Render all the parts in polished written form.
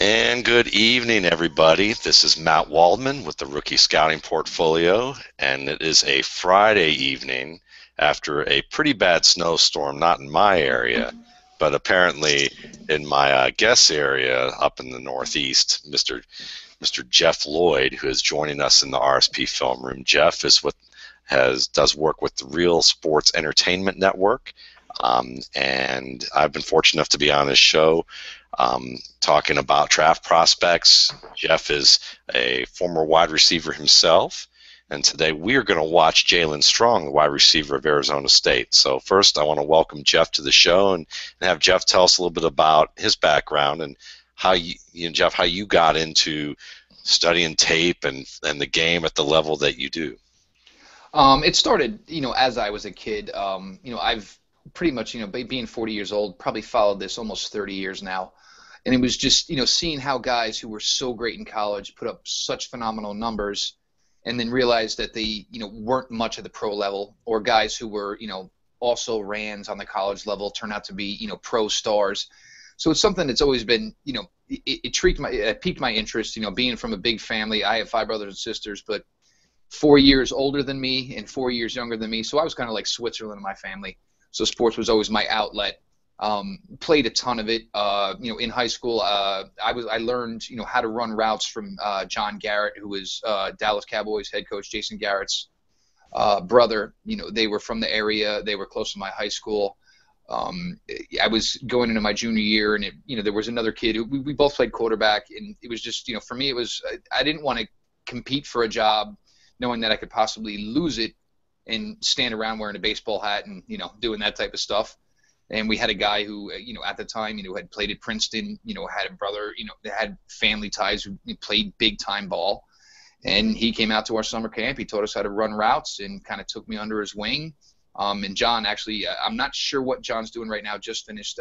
And good evening, everybody. This is Matt Waldman with the Rookie Scouting Portfolio, and it is a Friday evening after a pretty bad snowstorm, not in my area, but apparently in my guest area up in the Northeast. Mr. Jeff Lloyd, who is joining us in the RSP Film Room. Jeff is does work with the Real Sports Entertainment Network, and I've been fortunate enough to be on his show talking about draft prospects. Jeff is a former wide receiver himself, and today we are going to watch Jaelen Strong, the wide receiver of Arizona State. So first, I want to welcome Jeff to the show and have Jeff tell us a little bit about his background and how Jeff, how you got into studying tape and the game at the level that you do. It started, as I was a kid. I've pretty much, being 40 years old, probably followed this almost 30 years now. And it was just, seeing how guys who were so great in college put up such phenomenal numbers and then realized that they, weren't much at the pro level, or guys who were, also rans on the college level turn out to be, pro stars. So it's something that's always been, it piqued my interest, being from a big family. I have 5 brothers and sisters, but 4 years older than me and 4 years younger than me. So I was kind of like Switzerland in my family. So sports was always my outlet. Played a ton of it. In high school, I learned, how to run routes from John Garrett, who was Dallas Cowboys head coach Jason Garrett's brother. They were from the area. They were close to my high school. I was going into my junior year, and there was another kid who we both played quarterback, and it was just, for me, it was I didn't want to compete for a job knowing that I could possibly lose it and stand around wearing a baseball hat and, doing that type of stuff. And we had a guy who, at the time, had played at Princeton, had a brother, that had family ties who played big time ball. And he came out to our summer camp. He taught us how to run routes and kind of took me under his wing. And John, actually, I'm not sure what John's doing right now. Just finished.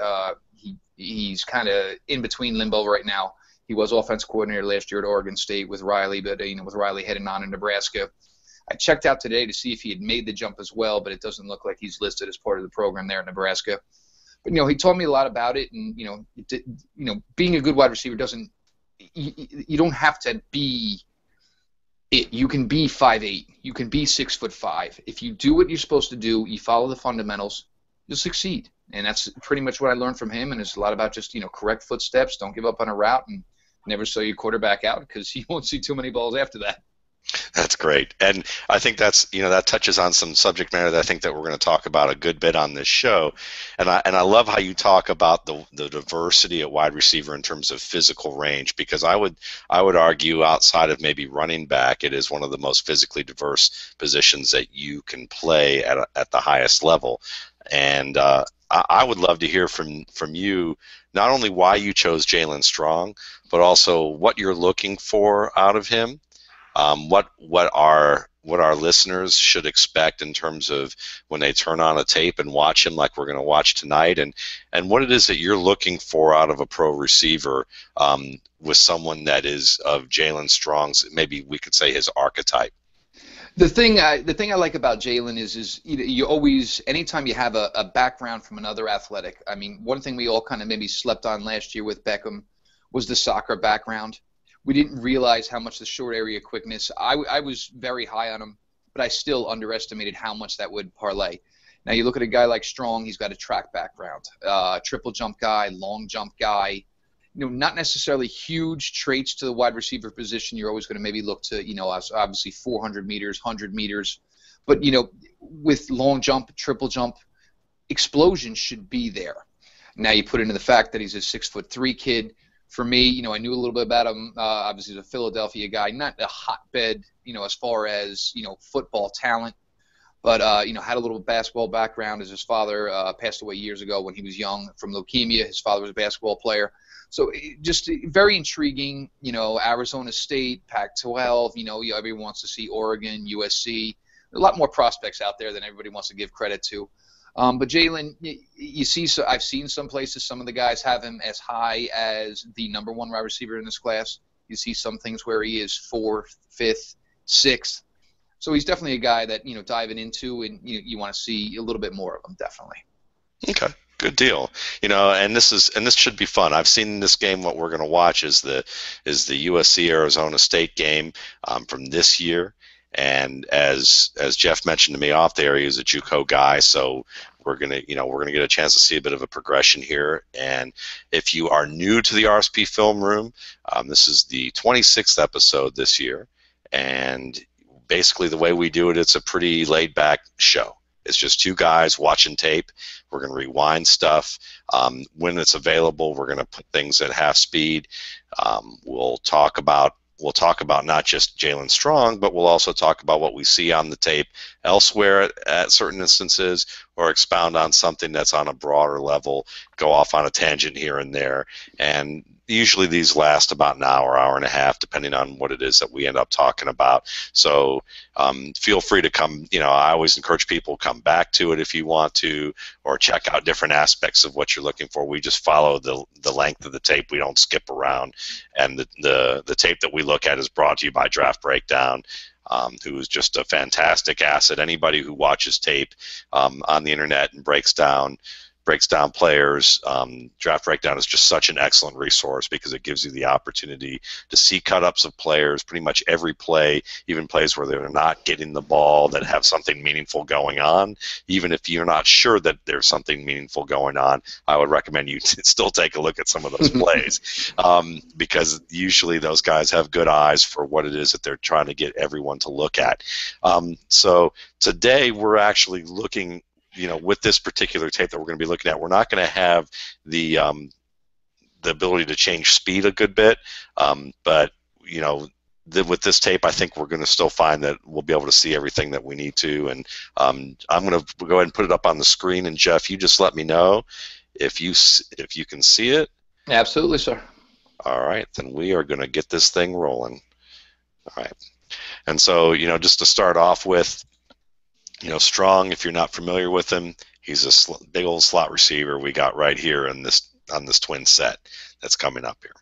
He's kind of in between limbo right now. He was offense coordinator last year at Oregon State with Riley, but with Riley heading on in Nebraska. I checked out today to see if he had made the jump as well, but it doesn't look like he's listed as part of the program there in Nebraska. But he taught me a lot about it, and being a good wide receiver doesn't. You don't have to be it. You can be 5'8". You can be 6'5". If you do what you're supposed to do, you follow the fundamentals, you'll succeed. And that's pretty much what I learned from him. And it's a lot about just correct footsteps, don't give up on a route, and never sell your quarterback out because you won't see too many balls after that. That's great. And I think that's, that touches on some subject matter that I think that we're going to talk about a good bit on this show. And I love how you talk about the diversity at wide receiver in terms of physical range, because I would argue outside of maybe running back, it is one of the most physically diverse positions that you can play at the highest level. And I would love to hear from you not only why you chose Jaelen Strong, but also what you're looking for out of him. What our listeners should expect in terms of when they turn on a tape and watch him, like we're going to watch tonight, and what it is that you're looking for out of a pro receiver with someone that is of Jaelen Strong's, maybe we could say his archetype. The thing I like about Jaelen is you always, anytime you have a background from another athletic. I mean, one thing we all kind of maybe slept on last year with Beckham was the soccer background. We didn't realize how much the short area quickness. I was very high on him, but I still underestimated how much that would parlay. Now you look at a guy like Strong, he's got a track background, triple jump guy, long jump guy. Not necessarily huge traits to the wide receiver position. You're always going to maybe look to, obviously 400 meters, 100 meters. But, with long jump, triple jump, explosion should be there. Now you put into the fact that he's a 6'3" kid. For me, I knew a little bit about him. Obviously, he's a Philadelphia guy, not a hotbed, as far as, football talent. But, had a little basketball background as his father passed away years ago when he was young from leukemia. His father was a basketball player. So just very intriguing, Arizona State, Pac-12, everyone wants to see Oregon, USC. A lot more prospects out there than everybody wants to give credit to. But Jaelen, you see, so I've seen some places, some of the guys have him as high as the number 1 wide receiver in this class. You see some things where he is 4th, 5th, 6th. So he's definitely a guy that, diving into, and you want to see a little bit more of him, definitely. Okay. Good deal. And this should be fun. I've seen this game. What we're going to watch is the USC Arizona State game from this year. And as Jeff mentioned to me off there, he's a JUCO guy, so we're gonna get a chance to see a bit of a progression here. And if you are new to the RSP Film Room, this is the 26th episode this year, and basically the way we do it, it's a pretty laid back show. It's just two guys watching tape. We're going to rewind stuff. When it's available, we're going to put things at half speed. We'll talk about not just Jaelen Strong, but we'll also talk about what we see on the tape elsewhere at certain instances, or expound on something that's on a broader level, go off on a tangent here and there. And usually these last about an hour, hour and a half, depending on what it is that we end up talking about. So feel free to come. I always encourage people to come back to it if you want to, or check out different aspects of what you're looking for. We just follow the length of the tape. We don't skip around. And the tape that we look at is brought to you by Draft Breakdown, who is just a fantastic asset. Anybody who watches tape on the internet and breaks down players, Draft Breakdown is just such an excellent resource because it gives you the opportunity to see cut-ups of players, pretty much every play, even plays where they're not getting the ball that have something meaningful going on. Even if you're not sure that there's something meaningful going on, I would recommend you to still take a look at some of those plays, because usually those guys have good eyes for what it is that they're trying to get everyone to look at. So today we're actually looking, with this particular tape that we're going to be looking at, we're not going to have the ability to change speed a good bit, but with this tape, I think we're going to still find that we'll be able to see everything that we need to. And I'm going to go ahead and put it up on the screen. And Jeff, you just let me know if you can see it. Absolutely, sir. All right, then we are going to get this thing rolling. All right, and so just to start off with. Strong, if you're not familiar with him, he's a big old slot receiver we got right here on this twin set that's coming up here.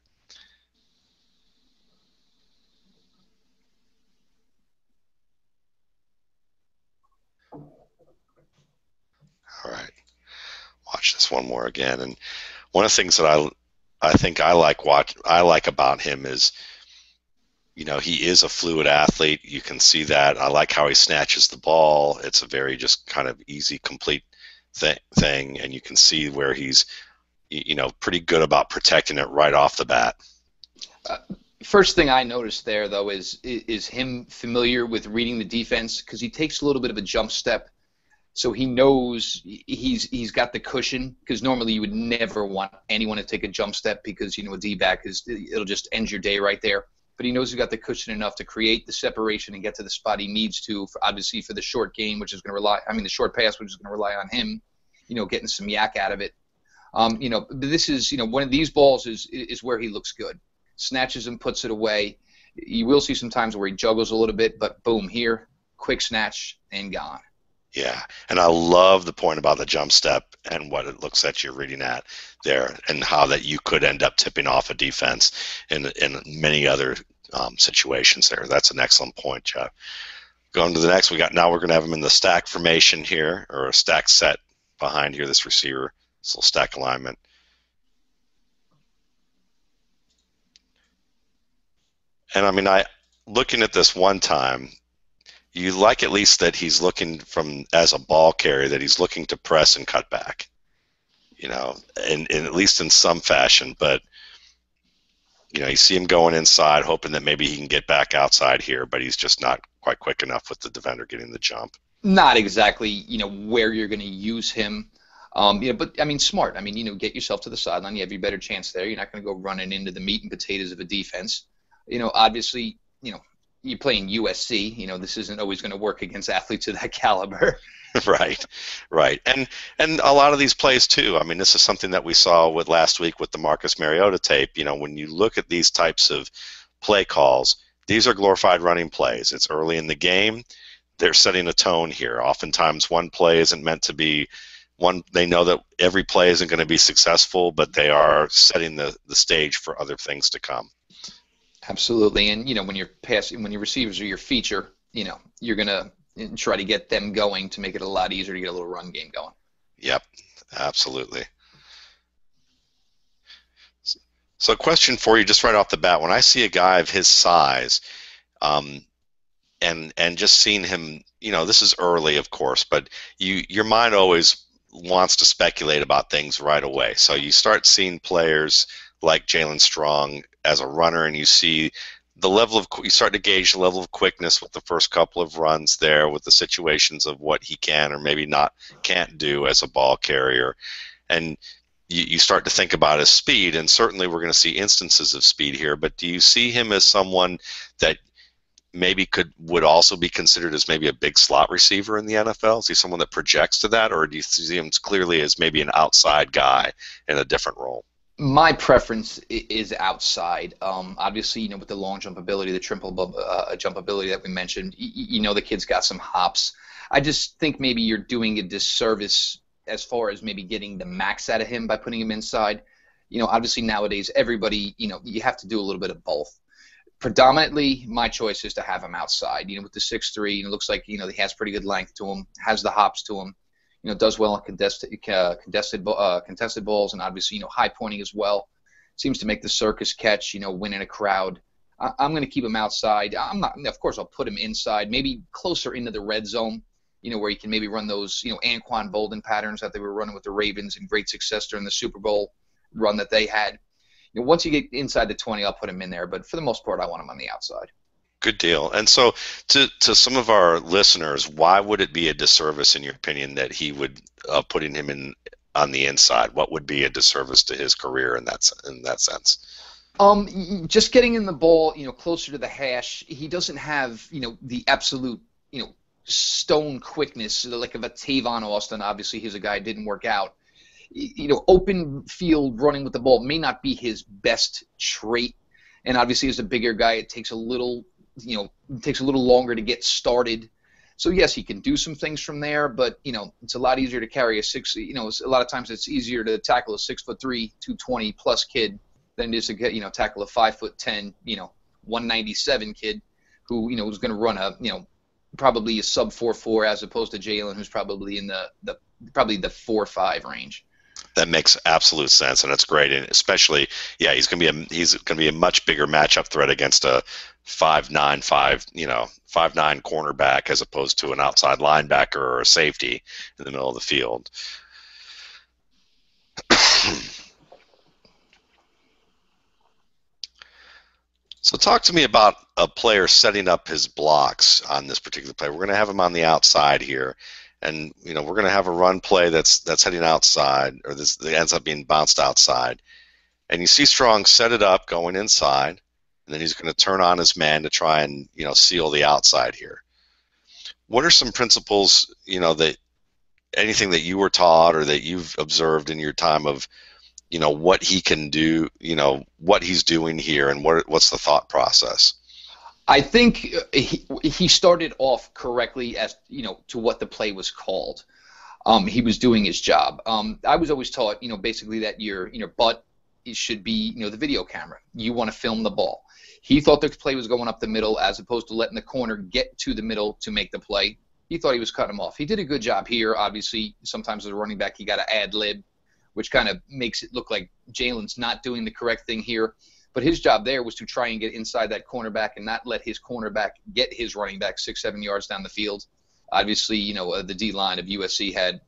All right, watch this one more again. And one of the things that I think I like about him is, he is a fluid athlete. You can see that. I like how he snatches the ball. It's a very just kind of easy, complete thing, and you can see where he's, pretty good about protecting it right off the bat. First thing I noticed there, though, is him familiar with reading the defense, because he takes a little bit of a jump step, so he knows he's got the cushion. Because normally you would never want anyone to take a jump step because a D-back it'll just end your day right there. But he knows he's got the cushion enough to create the separation and get to the spot he needs to, obviously for the short game, which is going to the short pass, which is going to rely on him, getting some yak out of it. This is, one of these balls is where he looks good. Snatches and puts it away. You will see some times where he juggles a little bit, but boom, here, quick snatch and gone. Yeah, and I love the point about the jump step and what it looks that you're reading at there, and how that you could end up tipping off a defense in many other situations there. That's an excellent point, Jeff. Going to the next, now we're going to have him in the stack formation here, or a stack set behind here, this receiver, this little stack alignment. And looking at this one time, you like at least that he's looking as a ball carrier, that he's looking to press and cut back, and at least in some fashion. But, you see him going inside, hoping that maybe he can get back outside here, but he's just not quite quick enough with the defender getting the jump. Not exactly, where you're going to use him. But, smart. Get yourself to the sideline. You have your better chance there. You're not going to go running into the meat and potatoes of a defense. Obviously, you're playing USC. This isn't always going to work against athletes of that caliber. Right. And a lot of these plays too. This is something that we saw with last week with the Marcus Mariota tape. When you look at these types of play calls, these are glorified running plays. It's early in the game. They're setting a tone here. Oftentimes one play isn't meant to be one. They know that every play isn't going to be successful, but they are setting the stage for other things to come. Absolutely. And, when you're passing, when your receivers are your feature, you're going to try to get them going to make it a lot easier to get a little run game going. Yep, absolutely. So, question for you, just right off the bat: when I see a guy of his size, um, and just seeing him, this is early, of course, but your mind always wants to speculate about things right away. So you start seeing players like Jaelen Strong as a runner, and you see you start to gauge the level of quickness with the first couple of runs there, with the situations of what he can or maybe not can't do as a ball carrier, and you start to think about his speed, and certainly we're going to see instances of speed here, but do you see him as someone that maybe would also be considered as maybe a big slot receiver in the NFL? Is he someone that projects to that, or do you see him clearly as maybe an outside guy in a different role? My preference is outside. Obviously, with the long jump ability, the triple jump ability that we mentioned, the kid's got some hops. I just think maybe you're doing a disservice as far as maybe getting the max out of him by putting him inside. Obviously nowadays everybody, you have to do a little bit of both. Predominantly, my choice is to have him outside. With the 6'3", it looks like he has pretty good length to him, has the hops to him. Does well on contested balls, and obviously, high pointing as well. Seems to make the circus catch, win in a crowd. I'm going to keep him outside. I'm not, of course, I'll put him inside, maybe closer into the red zone, where he can maybe run those, Anquan Bolden patterns that they were running with the Ravens in great success during the Super Bowl run that they had. Once you get inside the 20, I'll put him in there, but for the most part, I want him on the outside. Good deal. And so, to some of our listeners, why would it be a disservice, in your opinion, that he would putting him in on the inside? What would be a disservice to his career in that sense? Just getting in the ball, closer to the hash. He doesn't have, the absolute, stone quickness like of a Tavon Austin. Obviously, he's a guy who didn't work out. Open field running with the ball may not be his best trait, and obviously as a bigger guy, it takes a little longer to get started. So yes, he can do some things from there, but it's a lot easier to carry a six. A lot of times it's easier to tackle a 6'3", 220 plus kid than it is to tackle a 5'10", 197 kid who is going to run a probably a sub 4.4 as opposed to Jaelen, who's probably in the 4.5 range. That makes absolute sense, and it's great. And especially, yeah, he's going to be a much bigger matchup threat against a 5'9", 5'9" cornerback as opposed to an outside linebacker or a safety in the middle of the field. So talk to me about a player setting up his blocks on this particular play. We're going to have him on the outside here. And we're going to have a run play that's heading outside, or this ends up being bounced outside. And you see Strong set it up going inside, and then he's going to turn on his man to try and seal the outside here. What are some principles that anything that you were taught or that you've observed in your time of what he can do, what he's doing here, and what's the thought process? I think he started off correctly as to what the play was called. He was doing his job. I was always taught basically that your butt should be the video camera. You want to film the ball. He thought the play was going up the middle as opposed to letting the corner get to the middle to make the play. He thought he was cutting him off. He did a good job here. Obviously, sometimes as a running back, you got to ad lib, which kind of makes it look like Jalen's not doing the correct thing here. But his job there was to try and get inside that cornerback and not let his cornerback get his running back 6-7 yards down the field. Obviously, the D line of USC had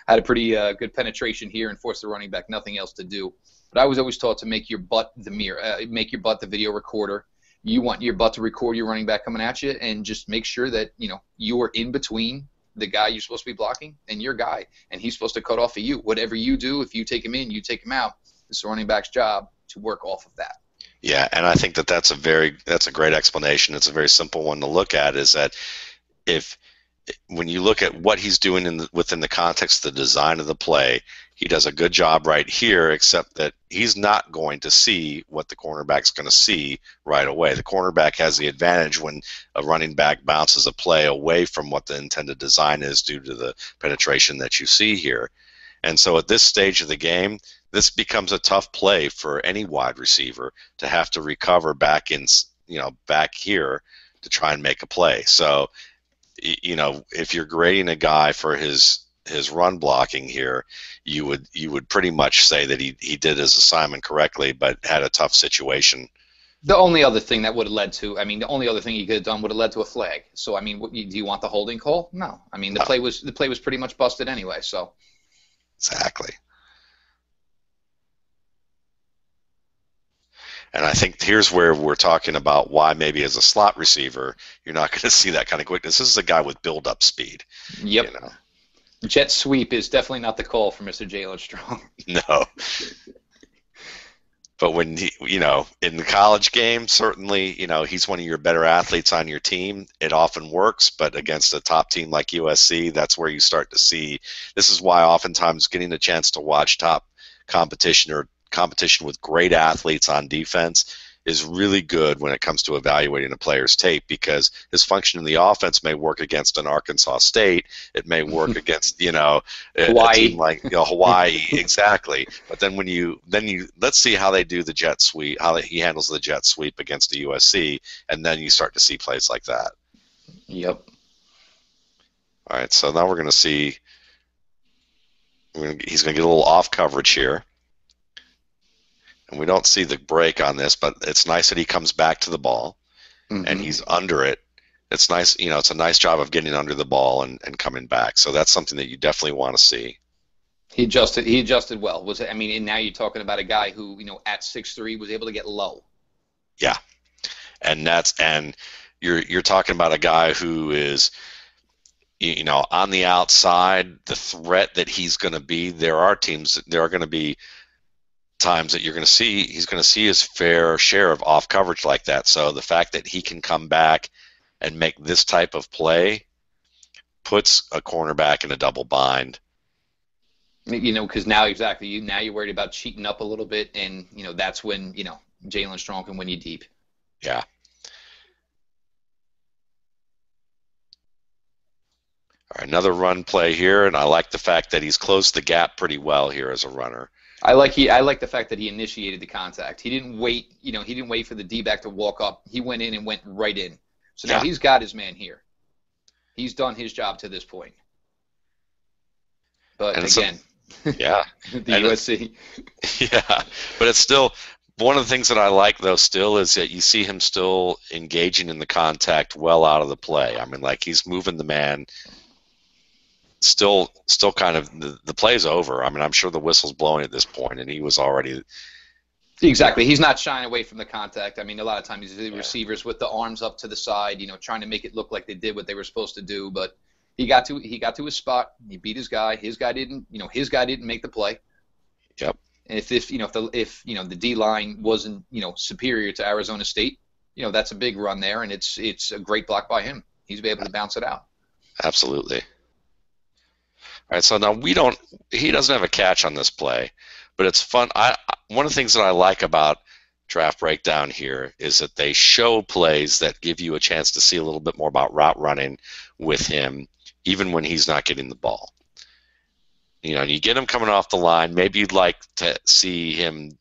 had a pretty good penetration here and forced the running back nothing else to do. But I was always taught to make your butt the mirror, make your butt the video recorder. You want your butt to record your running back coming at you, and just make sure that you are in between the guy you're supposed to be blocking and your guy, and he's supposed to cut off of you. Whatever you do, if you take him in, you take him out. It's the running back's job to work off of that. Yeah, and I think that's a great explanation. It's a very simple one to look at. Is that when you look at what he's doing within the context of the design of the play, he does a good job right here, except that he's not going to see what the cornerback's going to see right away. The cornerback has the advantage when a running back bounces a play away from what the intended design is due to the penetration that you see here. And so at this stage of the game, this becomes a tough play for any wide receiver to have to recover back here to try and make a play. So, if you're grading a guy for his his run blocking here, you would pretty much say that he did his assignment correctly, but had a tough situation. The only other thing that would have led to, I mean, the only other thing he could have done would have led to a flag. So I mean, do you want the holding call? No. I mean, No, the play was pretty much busted anyway. So exactly. And I think here's where we're talking about why maybe as a slot receiver, you're not going to see that kind of quickness. This is a guy with build-up speed, you yep, know. jet sweep is definitely not the call for Mr. Jaelen Strong. No. But when in the college game, certainly, he's one of your better athletes on your team. It often works, but against a top team like USC, that's where you start to see. This is why oftentimes getting a chance to watch top competition or competition with great athletes on defense is really good when it comes to evaluating a player's tape, because his function in the offense may work against an Arkansas State. It may work against, a team Hawaii. like Hawaii, exactly. But then let's see how they do the jet sweep, how he handles the jet sweep against the USC, and then you start to see plays like that. Yep. All right, so now we're going to see, he's going to get a little off coverage here. And we don't see the break on this, but it's nice that he comes back to the ball and he's under it. It's nice, it's a nice job of getting under the ball and coming back. So that's something that you definitely want to see. He adjusted well. And now you're talking about a guy who, at 6'3" was able to get low. Yeah. And you're talking about a guy who is, on the outside, the threat that he's going to be. There are going to be times that he's going to see his fair share of off coverage like that. So the fact that he can come back and make this type of play puts a cornerback in a double bind. Because now you're worried about cheating up a little bit, and that's when Jaelen Strong can win you deep. Yeah. All right, another run play here, and I like the fact that he's closed the gap pretty well here as a runner. I like the fact that he initiated the contact. He didn't wait, he didn't wait for the D-back to walk up. He went in and went right in. So now he's got his man here. He's done his job to this point. But again, the USC. Yeah, but it's still one of the things that I like though still is that you see him still engaging in the contact well out of the play. I mean, like he's moving the man. Still kind of the play's over. I mean, I'm sure the whistle's blowing at this point, and he was already. Exactly. He's not shying away from the contact. I mean, a lot of times you see the receivers with the arms up to the side, trying to make it look like they did what they were supposed to do. But he got to his spot. He beat his guy. His guy didn't make the play. Yep. And if the D line wasn't superior to Arizona State, that's a big run there, and it's a great block by him. He's been able to bounce it out. Absolutely. All right, so now he doesn't have a catch on this play, but it's fun. One of the things that I like about Draft Breakdown here is that they show plays that give you a chance to see a little bit more about route running with him, even when he's not getting the ball. You get him coming off the line. Maybe you'd like to see him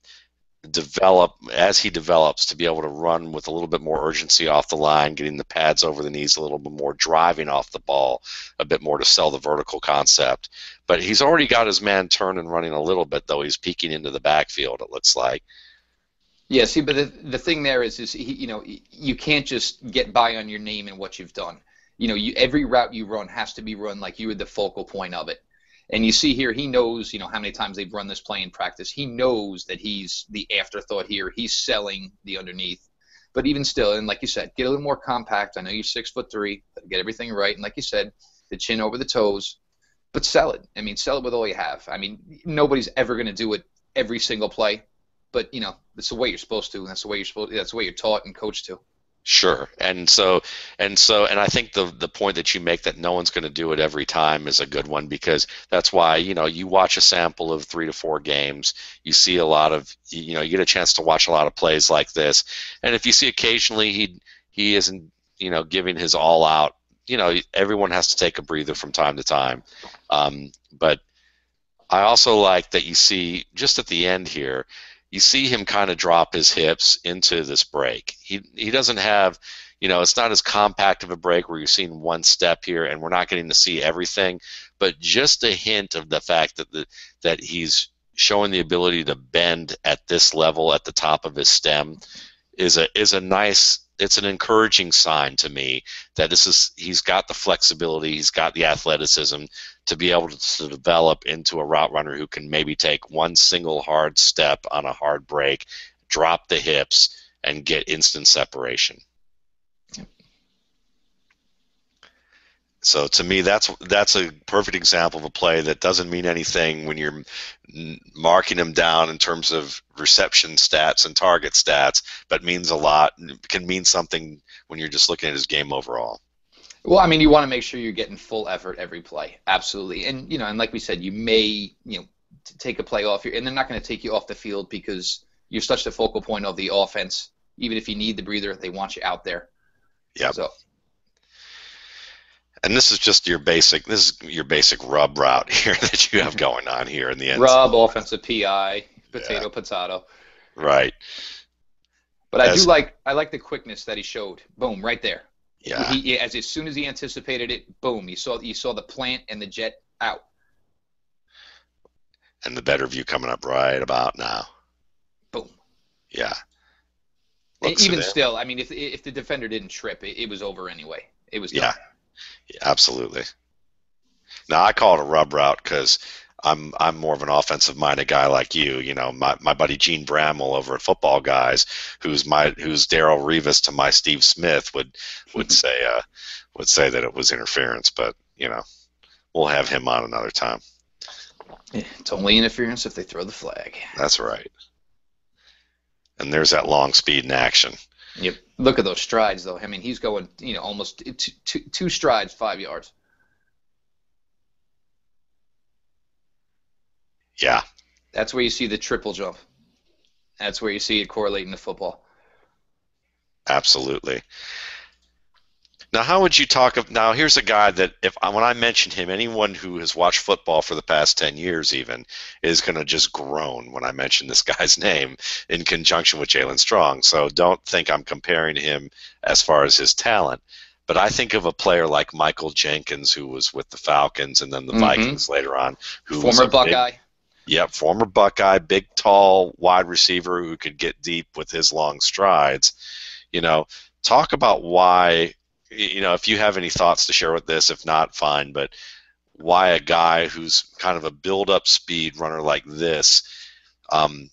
develop as he develops to be able to run with a little bit more urgency off the line, getting the pads over the knees a little bit more, driving off the ball a bit more to sell the vertical concept. But he's already got his man turned and running a little bit, though he's peeking into the backfield, it looks like. Yeah, see, but the thing there is you can't just get by on your name and what you've done. Every route you run has to be run like you were the focal point of it. And you see here, he knows, how many times they've run this play in practice. He knows that he's the afterthought here. He's selling the underneath. But even still, and like you said, get a little more compact. I know you're 6'3", get everything right. And like you said, the chin over the toes. But sell it. I mean, sell it with all you have. I mean, nobody's ever going to do it every single play. But, it's the way you're supposed to. And that's the way you're taught and coached to. Sure, and I think the point that you make that no one's going to do it every time is a good one, because that's why you watch a sample of 3 to 4 games, you see a lot of you get a chance to watch a lot of plays like this, and if you see occasionally he isn't giving his all out, everyone has to take a breather from time to time, but I also like that you see just at the end here. You see him kind of drop his hips into this break. He doesn't have, it's not as compact of a break where you're seeing one step here, and we're not getting to see everything, but just a hint of the fact that he's showing the ability to bend at this level at the top of his stem is a nice, it's an encouraging sign to me that he's got the flexibility, he's got the athleticism to be able to develop into a route runner who can maybe take one single hard step on a hard break, drop the hips, and get instant separation. So to me, that's a perfect example of a play that doesn't mean anything when you're marking him down in terms of reception stats and target stats, but means a lot, can mean something when you're just looking at his game overall. Well, I mean, you want to make sure you're getting full effort every play, absolutely. And and like we said, you may take a play off here, and they're not going to take you off the field because you're such the focal point of the offense. Even if you need the breather, they want you out there. Yeah. So. And this is your basic rub route here that you have going on here in the end. Rub, offensive PI, potato. Right. But I like the quickness that he showed. Boom, right there. Yeah. He as soon as he anticipated it, boom, you saw the plant and the jet out. And the better view coming up right about now. Boom. Yeah. Even still, I mean, if the defender didn't trip, it was over anyway. It was done. Yeah, absolutely. Now I call it a rub route because I'm more of an offensive minded guy like you. My buddy Gene Bramwell over at Football Guys, who's Darrell Revis to my Steve Smith would say that it was interference, but we'll have him on another time. It's only interference if they throw the flag. That's right. And there's that long speed in action. Yep. Look at those strides, though. I mean, he's going, almost two strides, 5 yards. Yeah. That's where you see the triple jump. That's where you see it correlating to football. Absolutely. Now, how would you talk of? Now, here's a guy that when I mention him, anyone who has watched football for the past 10 years even is going to just groan when I mention this guy's name in conjunction with Jaelen Strong. So don't think I'm comparing him as far as his talent. But I think of a player like Michael Jenkins, who was with the Falcons and then the Vikings later on. Who former Buckeye. Yep, former Buckeye, big, tall, wide receiver who could get deep with his long strides. Talk about why. If you have any thoughts to share with this, if not, fine, but why a guy who's kind of a build-up speed runner like this, the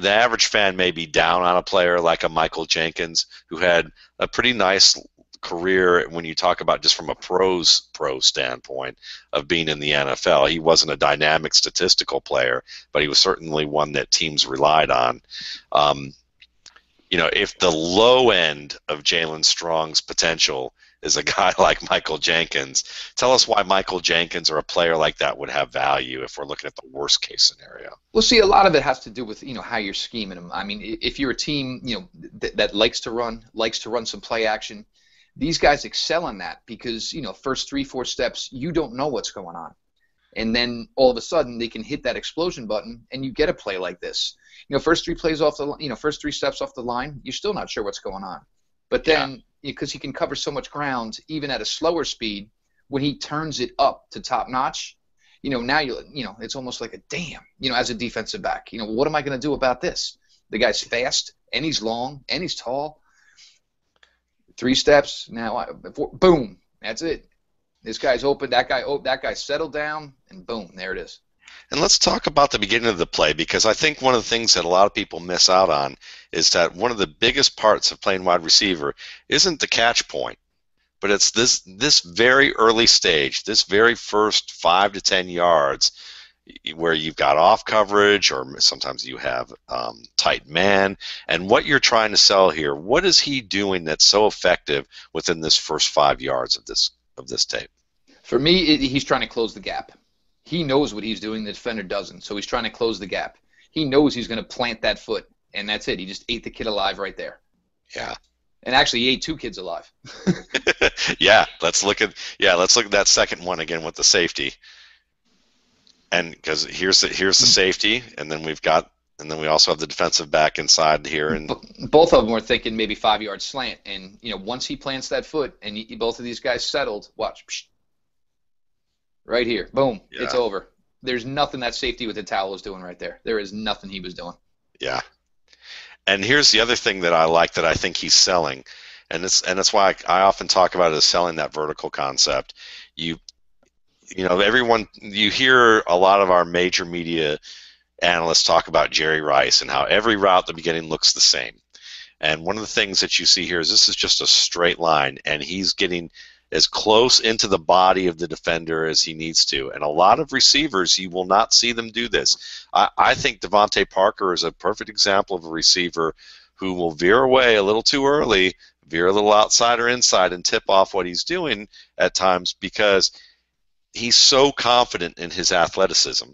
average fan may be down on a player like a Michael Jenkins who had a pretty nice career when you talk about just from a pro standpoint of being in the NFL. He wasn't a dynamic statistical player, but he was certainly one that teams relied on. If the low end of Jaelen Strong's potential is a guy like Michael Jenkins, tell us why Michael Jenkins or a player like that would have value if we're looking at the worst case scenario. Well, see, a lot of it has to do with how you're scheming them. I mean, if you're a team that likes to run some play action, these guys excel in that because first 3-4 steps you don't know what's going on, and then all of a sudden they can hit that explosion button and you get a play like this. First 3 plays off the first 3 steps off the line, you're still not sure what's going on. But then, because he can cover so much ground, even at a slower speed, when he turns it up to top notch, now it's almost like a damn. As a defensive back, what am I going to do about this? The guy's fast and he's long and he's tall. 3 steps now, boom, that's it. This guy's open. That guy settled down, and boom, there it is. And let's talk about the beginning of the play, because I think one of the things that a lot of people miss out on is that one of the biggest parts of playing wide receiver isn't the catch point, but it's this very early stage, this very first 5 to 10 yards where you've got off coverage or sometimes you have tight man. And what you're trying to sell here, what is he doing that's so effective within this first 5 yards of this tape? For me, he's trying to close the gap. He knows what he's doing. The defender doesn't, so he's trying to close the gap. He knows he's going to plant that foot, and that's it. He just ate the kid alive right there. Yeah. And actually, he ate 2 kids alive. Let's look at that second one again with the safety. And because here's the safety, and then we also have the defensive back inside here, and both of them were thinking maybe 5-yard slant. And once he plants that foot, and both of these guys settled, watch. right here. Boom. It's Yeah. over. There's nothing that safety with the towel is doing right there. There is nothing he was doing. Yeah. And here's the other thing that I like that I think he's selling, and that's why I often talk about it as selling that vertical concept. You everyone, you hear a lot of our major media analysts talk about Jerry Rice and how every route at the beginning looks the same. And one of the things that you see here is this is just a straight line, and he's getting as close into the body of the defender as he needs to. And a lot of receivers, you will not see them do this. I think Devontae Parker is a perfect example of a receiver who will veer away a little too early, veer a little outside or inside, and tip off what he's doing at times because he's so confident in his athleticism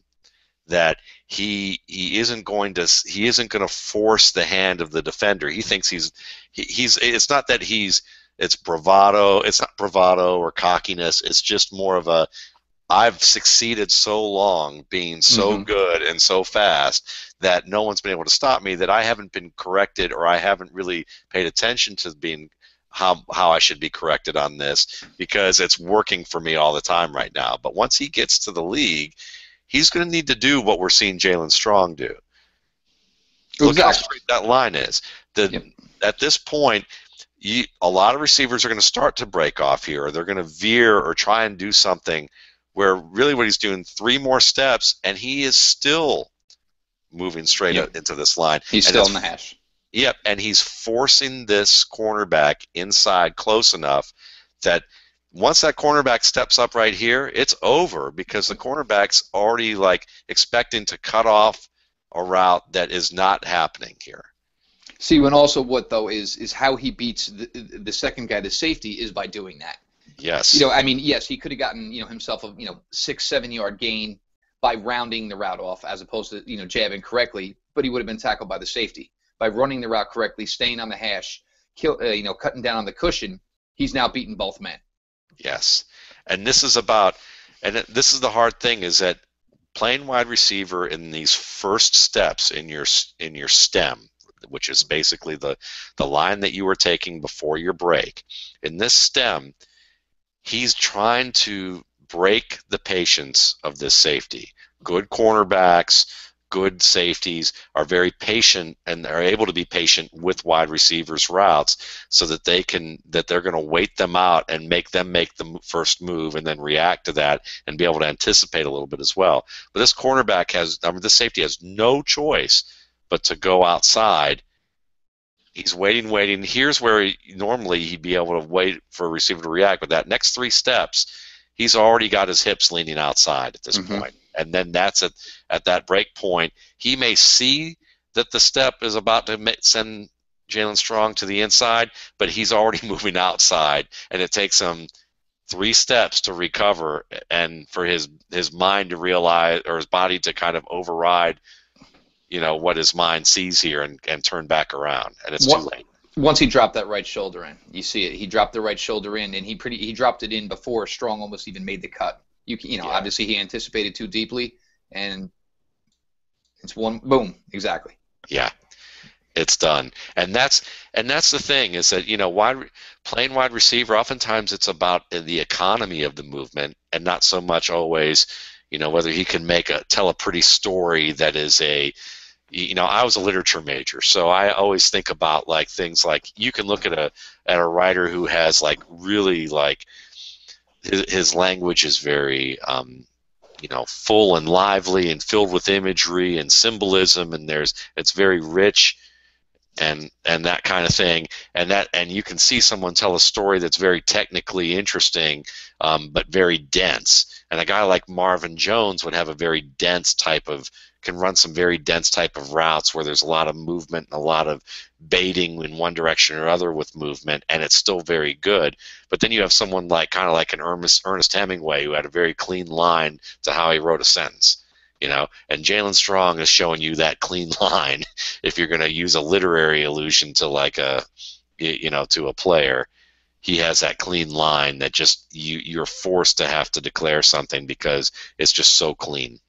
that he isn't going to force the hand of the defender. He thinks he's it's not that it's bravado, it's not bravado or cockiness, it's just more of a I've succeeded so long being so Mm-hmm. good and so fast that no one's been able to stop me, that I haven't been corrected, or I haven't really paid attention to being how I should be corrected on this, because it's working for me all the time right now. But once he gets to the league, he's going to need to do what we're seeing Jaelen Strong do. Look how Exactly. straight that line is. Yep. At this point, a lot of receivers are going to start to break off here, or they're going to veer or try and do something where really what he's doing, 3 more steps, and he is still moving straight Yep. into this line. He's And still in the hash. yep, and he's forcing this cornerback inside close enough that once that cornerback steps up right here, it's over, because the cornerback's already like expecting to cut off a route that is not happening here. See, and also what though is how he beats the second guy, the safety, is by doing that. Yes. I mean, yes, he could have gotten himself a 6-7 yard gain by rounding the route off as opposed to jabbing correctly, but he would have been tackled by the safety by running the route correctly, staying on the hash, cutting down on the cushion. He's now beaten both men. Yes. And this is about, and this is the hard thing, is that playing wide receiver in these first steps in your stem, which is basically the line that you were taking before your break. In this stem, he's trying to break the patience of this safety. Good cornerbacks, good safeties are very patient, and are able to be patient with wide receivers' routes, so that they're going to wait them out and make them make the first move and then react to that and be able to anticipate a little bit as well. But this safety has no choice but to go outside. He's waiting. Here's where normally he'd be able to wait for a receiver to react. But that next 3 steps, he's already got his hips leaning outside at this point. And then that's at that break point. He may see that the step is about to send Jaelen Strong to the inside, but he's already moving outside, and it takes him 3 steps to recover and for his mind to realize, or his body to kind of override what his mind sees here and turn back around, and it's too late. Once he dropped that right shoulder in, you see it. He dropped the right shoulder in, and he dropped it in before Strong almost even made the cut. Obviously he anticipated too deeply, and it's one boom, exactly. Yeah, it's done. And that's the thing, is that playing wide receiver, oftentimes it's about the economy of the movement, and not so much always whether he can tell a pretty story that is I was a literature major, so I always think about things like, you can look at a writer who has really his language is very full and lively and filled with imagery and symbolism, and it's very rich and that kind of thing, and you can see someone tell a story that's very technically interesting, but very dense. And a guy like Marvin Jones would have can run some very dense type of routes where there's a lot of movement and a lot of baiting in one direction or other with movement, and it's still very good. But then you have someone kind of like an Ernest Hemingway, who had a very clean line to how he wrote a sentence. And Jaelen Strong is showing you that clean line. If you're going to use a literary allusion to to a player, he has that clean line that just you're forced to have to declare something because it's just so clean.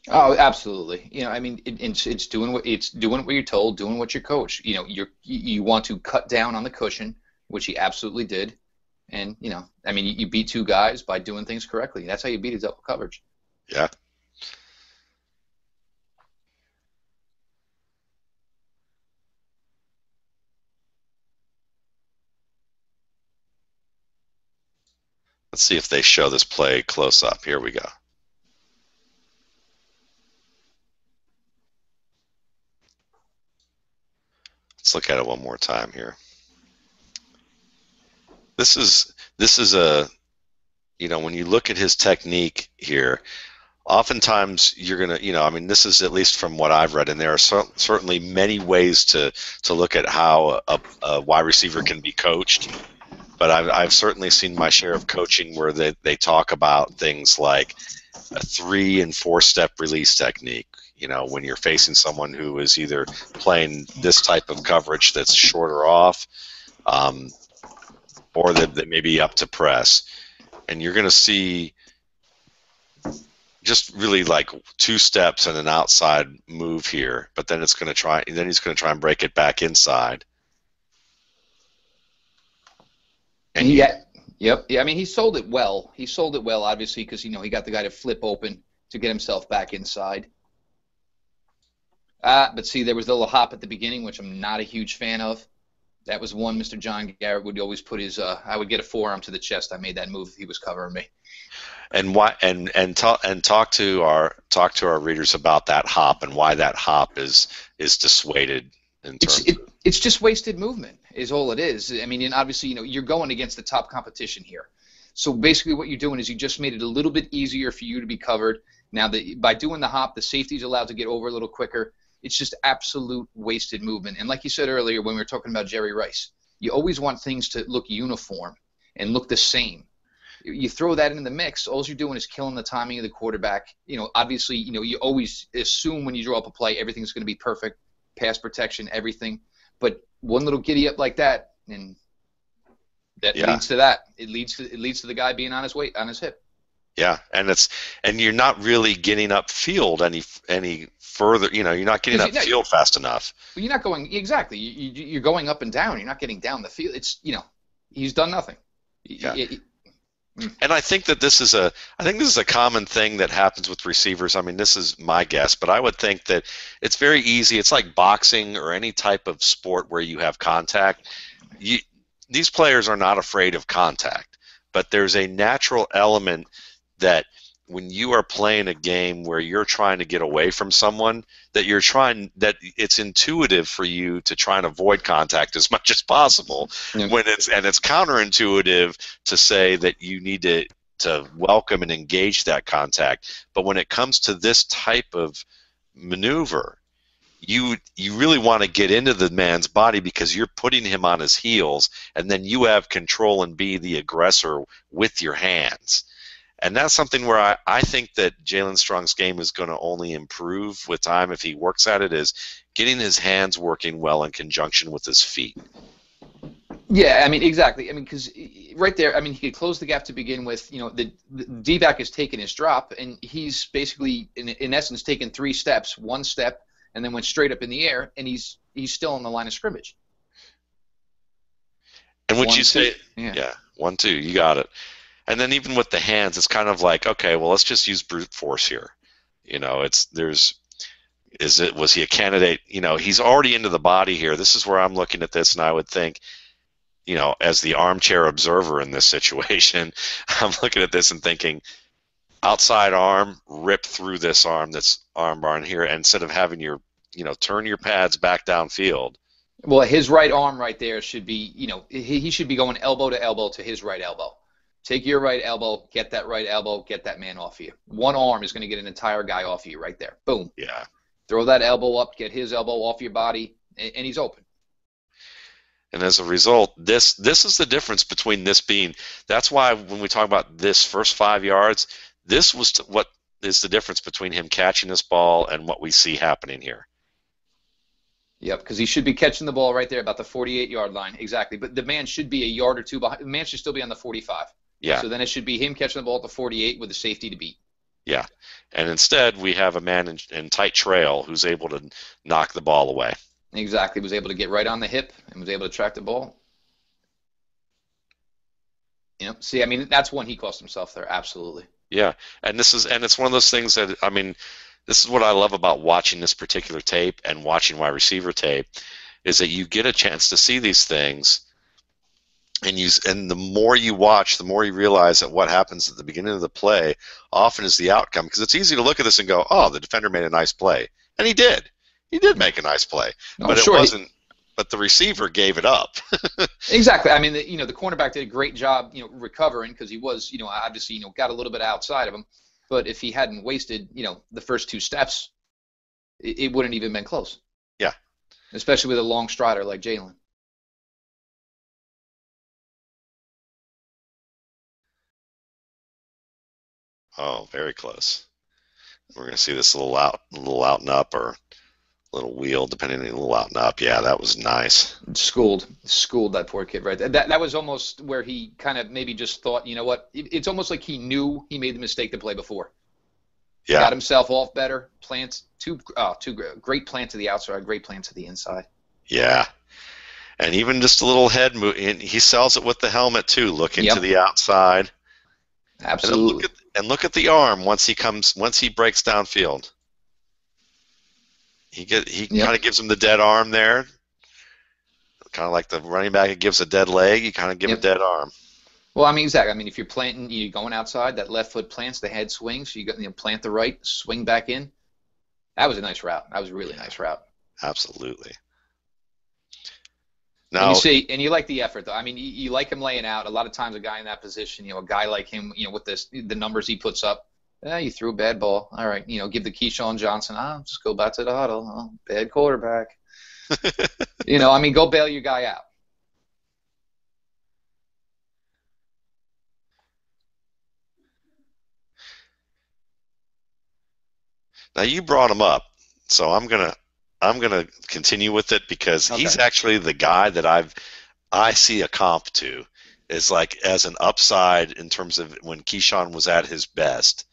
Oh, absolutely. I mean, it's doing what you're told, doing what you're coached. You want to cut down on the cushion, which he absolutely did, And, I mean, you beat two guys by doing things correctly. That's how you beat a double coverage. Yeah. Let's see if they show this play close up. Here we go. Let's look at it one more time here. This is a, when you look at his technique here, oftentimes you're going to, I mean, this is at least from what I've read, and there are certainly many ways to look at how a wide receiver can be coached. But I've certainly seen my share of coaching where they talk about things like a 3- and 4-step release technique. When you're facing someone who is either playing this type of coverage that's shorter off, or that they may be up to press. And you're going to see just really like 2 steps and an outside move here, but then he's going to try and break it back inside. And yep. Yeah, I mean, he sold it well. He sold it well, obviously, because, he got the guy to flip open to get himself back inside. But see, there was the little hop at the beginning, which I'm not a huge fan of. That was one Mr. John Garrett would always put his, I would get a forearm to the chest. I made that move if he was covering me. And why? And talk to our readers about that hop and why that hop is dissuaded in terms. It's just wasted movement is all it is. I mean, and obviously, you're going against the top competition here. So basically, what you're doing is you just made it a little bit easier for you to be covered. Now, by doing the hop, the safety's allowed to get over a little quicker. It's just absolute wasted movement. And like you said earlier when we were talking about Jerry Rice, you always want things to look uniform and look the same. You throw that in the mix, all you're doing is killing the timing of the quarterback. Obviously, you always assume when you draw up a play, everything's going to be perfect, pass protection, everything. But one little giddy up like that, and that leads to that. It leads to the guy being on his hip. Yeah, and you're not really getting upfield any further. You're not getting upfield fast enough. Well, you're not going exactly. You're going up and down. You're not getting down the field. It's he's done nothing. Yeah. And I think that this is a common thing that happens with receivers. I mean, this is my guess, but I would think that it's very easy. It's like boxing or any type of sport where you have contact. These players are not afraid of contact, but there's a natural element that when you are playing a game where you're trying to get away from someone, that it's intuitive for you to try and avoid contact as much as possible. Yeah. It's counterintuitive to say that you need to welcome and engage that contact. But when it comes to this type of maneuver, you really want to get into the man's body because you're putting him on his heels, and then you have control and be the aggressor with your hands. And that's something where I think that Jaelen Strong's game is going to only improve with time if he works at it, is getting his hands working well in conjunction with his feet. Yeah, I mean, exactly. I mean, because right there, I mean, he could close the gap to begin with. The D-back has taken his drop, and he's basically, in essence, taken 3 steps, 1 step, and then went straight up in the air, and he's still on the line of scrimmage. And would you say, yeah, 1, 2, you got it. And then even with the hands, it's kind of like, okay, well, let's just use brute force here. Was he a candidate? He's already into the body here. This is where I'm looking at this, and I would think, as the armchair observer in this situation, I'm looking at this and thinking, outside arm, rip through this arm that's armbar in here, instead of having your, turn your pads back downfield. Well, his right arm right there should be, he should be going elbow to elbow to his right elbow. Take your right elbow, get that right elbow, get that man off of you. One arm is going to get an entire guy off of you right there. Boom. Yeah. Throw that elbow up, get his elbow off your body, and he's open. And as a result, this is the difference between this being. That's why when we talk about this first 5 yards, this was what is the difference between him catching this ball and what we see happening here. Yep, because he should be catching the ball right there about the 48-yard line. Exactly. But the man should be a yard or two behind. The man should still be on the 45. Yeah. So then it should be him catching the ball at the 48 with the safety to beat. Yeah. And instead, we have a man in tight trail who's able to knock the ball away. Exactly. Was able to get right on the hip and was able to track the ball. See, I mean, that's one he cost himself there. Absolutely. Yeah, and it's one of those things that, I mean, this is what I love about watching this particular tape and watching wide receiver tape, is that you get a chance to see these things, and the more you watch, the more you realize that what happens at the beginning of the play often is the outcome. Because it's easy to look at this and go, "Oh, the defender made a nice play," and he did. He did make a nice play, No, but it sure. wasn't. But the receiver gave it up. Exactly. I mean, the cornerback did a great job, recovering because he was, obviously, got a little bit outside of him. But if he hadn't wasted, the first two steps, it wouldn't even been close. Yeah. Especially with a long strider like Jaelen. Oh, very close. We're going to see this little out and up, or little wheel, depending on a little out and up. Yeah, that was nice. Schooled that poor kid right there. That was almost where he kind of maybe just thought, you know what? It's almost like he knew he made the mistake to play before. Yeah. Got himself off better. Plants two great plant to the outside, great plant to the inside. Yeah. And even just a little head move, and he sells it with the helmet too, looking to the outside. Absolutely. And look at the arm once he breaks downfield. He kind of gives him the dead arm there. Kind of like the running back, it gives a dead leg. You kind of give a dead arm. Well, I mean, exactly. I mean, if you're planting, you're going outside, that left foot plants, the head swings, so you got plant the right, swing back in. That was a nice route. That was a really nice route. Absolutely. Now, and you like the effort, though. I mean, you like him laying out. A lot of times, a guy in that position, a guy like him, with the numbers he puts up, you threw a bad ball. All right, give the Keyshawn Johnson, just go back to the huddle. Oh, bad quarterback. I mean, go bail your guy out. Now you brought him up, so I'm gonna continue with it, because he's actually the guy that I see a comp to, is like as an upside in terms of when Keyshawn was at his best.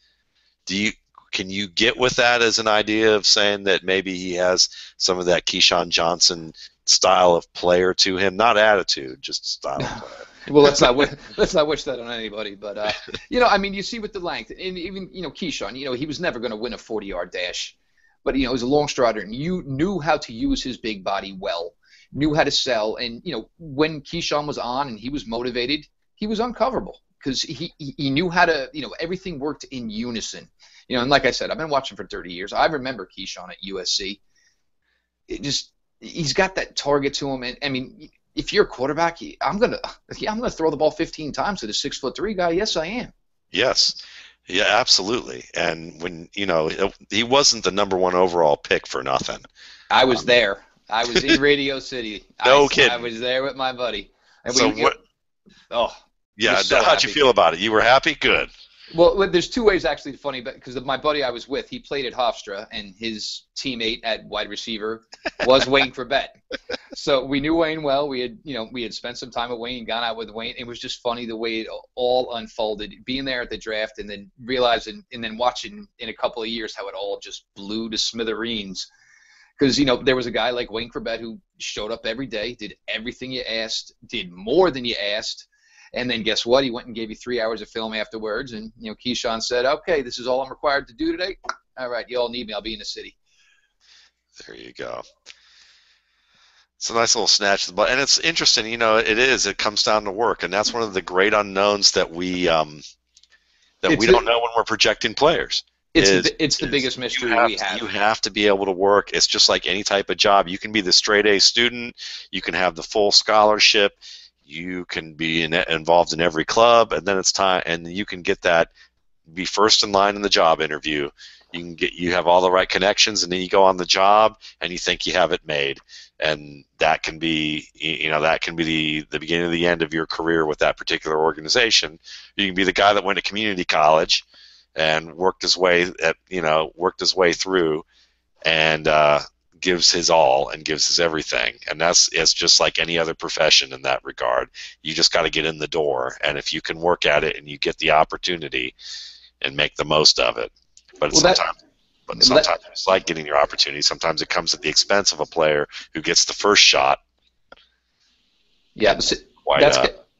Can you get with that as an idea of saying that maybe he has some of that Keyshawn Johnson style of player to him, not attitude, just style of player? Well, let's not wish that on anybody, but I mean, you see with the length, and even Keyshawn, he was never going to win a 40-yard dash, but he was a long strider, and you knew how to use his big body well, knew how to sell, and when Keyshawn was on and he was motivated, he was uncoverable because he knew how to, everything worked in unison, and like I said, I've been watching for 30 years. I remember Keyshawn at USC. He's got that target to him, and I mean, if you're a quarterback, I'm gonna throw the ball 15 times to the 6'3" guy. Yes, I am. Yes, yeah, absolutely. And when he wasn't the #1 overall pick for nothing. I was there. I was in Radio City. No kidding. I was there with my buddy. And yeah, how'd you feel about it? You were happy? Good. Well, there's two ways actually funny, because my buddy I was with, he played at Hofstra, and his teammate at wide receiver was Wayne Corbett. So we knew Wayne well. We had spent some time with Wayne, gone out with Wayne. It was just funny the way it all unfolded, being there at the draft, and then realizing, and then watching in a couple of years how it all just blew to smithereens. Because there was a guy like Wayne Corbett who showed up every day, did everything you asked, did more than you asked. And then guess what? He went and gave you 3 hours of film afterwards. And, Keyshawn said, okay, this is all I'm required to do today. All right, you all need me. I'll be in the city. There you go. It's a nice little snatch of the ball. And it's interesting, it comes down to work. And that's one of the great unknowns that we don't know when we're projecting players. It's the biggest mystery we have. You have to be able to work. It's just like any type of job. You can be the straight A student. You can have the full scholarship. You can be involved in every club, and then it's time, and you can get that, be first in line in the job interview. You have all the right connections, and then you go on the job, and you think you have it made, and that can be, the beginning of the end of your career with that particular organization. You can be the guy that went to community college and worked his way through, and gives his all and gives his everything, and it's just like any other profession in that regard. You just got to get in the door, and if you can work at it and you get the opportunity and make the most of it. But sometimes it's like getting your opportunity. Sometimes it comes at the expense of a player who gets the first shot. Yeah,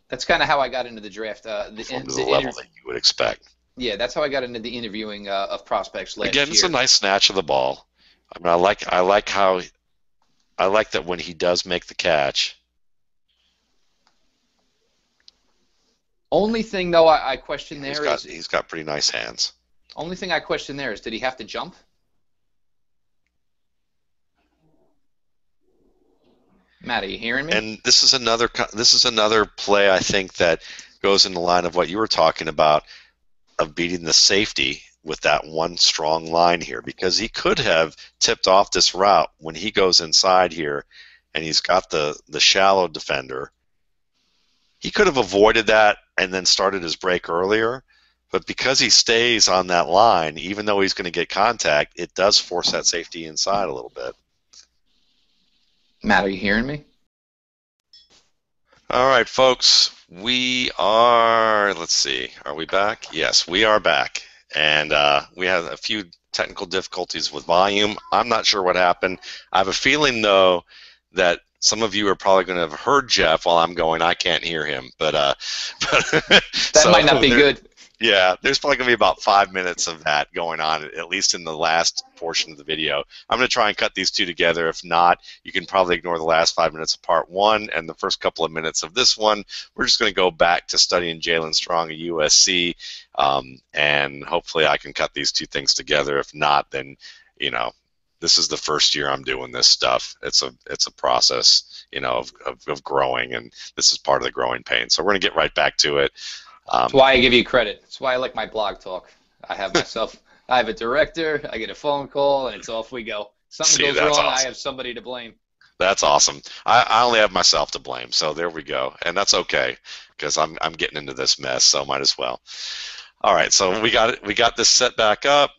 That's kind of how I got into the draft. Performed to the level that you would expect. Yeah, that's how I got into the interviewing of prospects last Again, it's a year. nice snatch of the ball. I mean, I like that when he does make the catch. Only thing though I question there is He's got pretty nice hands. only thing I question there is did he have to jump? Matt, are you hearing me? And this is another play I think that goes in the line of what you were talking about of beating the safety with that one strong line here, because he could have tipped off this route when he goes inside here and he's got the shallow defender. He could have avoided that and then started his break earlier, but because he stays on that line, even though he's going to get contact, it does force that safety inside a little bit. Matt, are you hearing me? All right, folks, let's see, are we back? Yes, we are back. And we had a few technical difficulties with volume. I'm not sure what happened. I have a feeling, though, that some of you are probably going to have heard Jeff while I'm going, I can't hear him. But that might not be good. Yeah, there's probably going to be about 5 minutes of that going on, at least in the last portion of the video. I'm going to try and cut these two together. If not, you can probably ignore the last 5 minutes of part one and the first couple of minutes of this one. We're just going to go back to studying Jaelen Strong at USC, and hopefully I can cut these two things together. If not, then, you know, this is the first year I'm doing this stuff. It's a process, you know, of growing, and this is part of the growing pain. So we're going to get right back to it. That's why I give you credit. That's why I like my blog talk. I have a director, I get a phone call, and it's off we go. Something goes wrong, awesome. I have somebody to blame. That's awesome. I only have myself to blame, so there we go. And that's okay, because I'm getting into this mess, so might as well. All right, so we got this set back up.